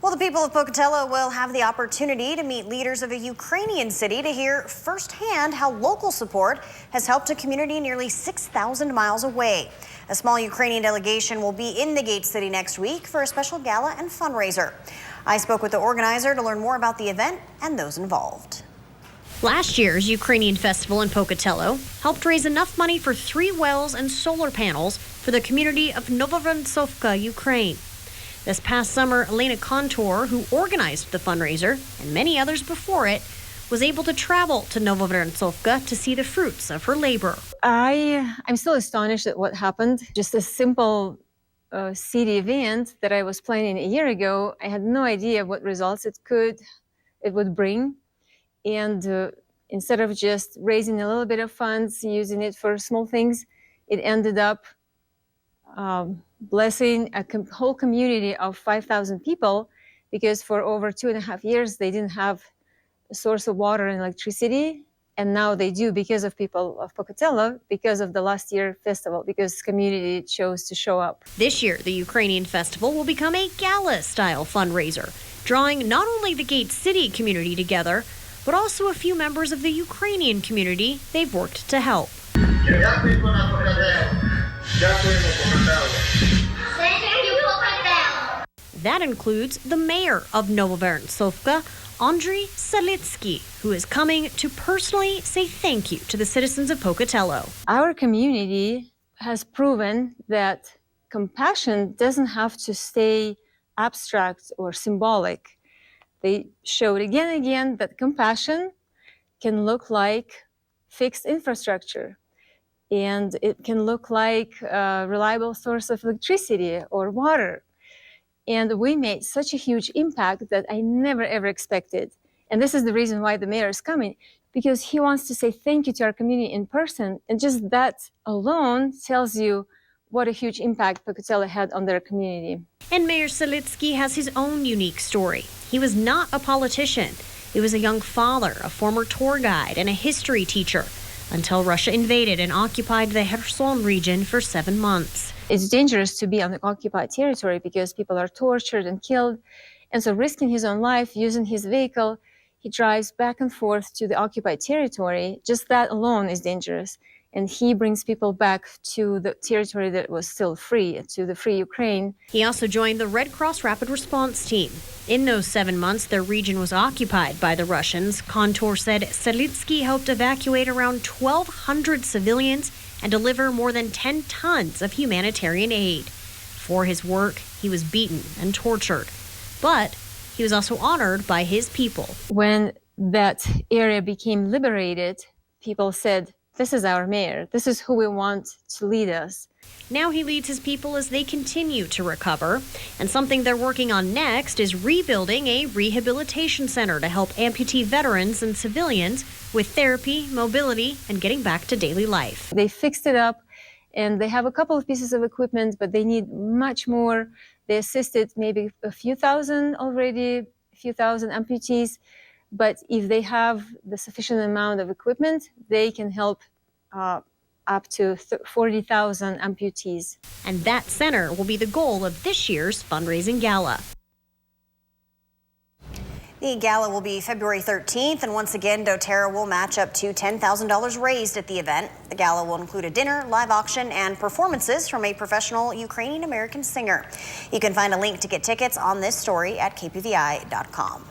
Well, the people of Pocatello will have the opportunity to meet leaders of a Ukrainian city to hear firsthand how local support has helped a community nearly 6,000 miles away. A small Ukrainian delegation will be in the Gate City next week for a special gala and fundraiser. I spoke with the organizer to learn more about the event and those involved. Last year's Ukrainian festival in Pocatello helped raise enough money for 3 wells and solar panels for the community of Novovernsovka, Ukraine. This past summer, Elena Kontor, who organized the fundraiser, and many others before it, was able to travel to Novovernsovka to see the fruits of her labor. I'm still astonished at what happened. Just a simple city event that I was planning a year ago, I had no idea what results it would bring. And instead of just raising a little bit of funds, using it for small things, it ended up blessing a whole community of 5,000 people, because for over 2.5 years they didn't have a source of water and electricity, and now they do because of people of Pocatello, because of the last year festival, because community chose to show up. This year, the Ukrainian festival will become a gala-style fundraiser, drawing not only the Gate City community together, but also a few members of the Ukrainian community they've worked to help. That includes the mayor of Novovernsovka, Andriy Salitsky, who is coming to personally say thank you to the citizens of Pocatello. Our community has proven that compassion doesn't have to stay abstract or symbolic. They showed again and again that compassion can look like fixed infrastructure, and it can look like a reliable source of electricity or water. And we made such a huge impact that I never, ever expected. And this is the reason why the mayor is coming, because he wants to say thank you to our community in person. And just that alone tells you what a huge impact Pocatello had on their community. And Mayor Salitsky has his own unique story. He was not a politician. He was a young father, a former tour guide, and a history teacher, until Russia invaded and occupied the Kherson region for 7 months. It's dangerous to be on the occupied territory because people are tortured and killed. And so risking his own life, using his vehicle, he drives back and forth to the occupied territory. Just that alone is dangerous. And he brings people back to the territory that was still free, to the free Ukraine. He also joined the Red Cross Rapid Response Team. In those 7 months, their region was occupied by the Russians. Kontor said Salitsky helped evacuate around 1,200 civilians and deliver more than 10 tons of humanitarian aid. For his work, he was beaten and tortured. But he was also honored by his people. When that area became liberated, people said, "This is our mayor. This is who we want to lead us." Now he leads his people as they continue to recover. And something they're working on next is rebuilding a rehabilitation center to help amputee veterans and civilians with therapy, mobility, and getting back to daily life. They fixed it up, and they have a couple of pieces of equipment, but they need much more. They assisted maybe a few thousand already, a few thousand amputees. But if they have the sufficient amount of equipment, they can help up to 40,000 amputees. And that center will be the goal of this year's fundraising gala. The gala will be February 13th, and once again, doTERRA will match up to $10,000 raised at the event. The gala will include a dinner, live auction, and performances from a professional Ukrainian-American singer. You can find a link to get tickets on this story at kpvi.com.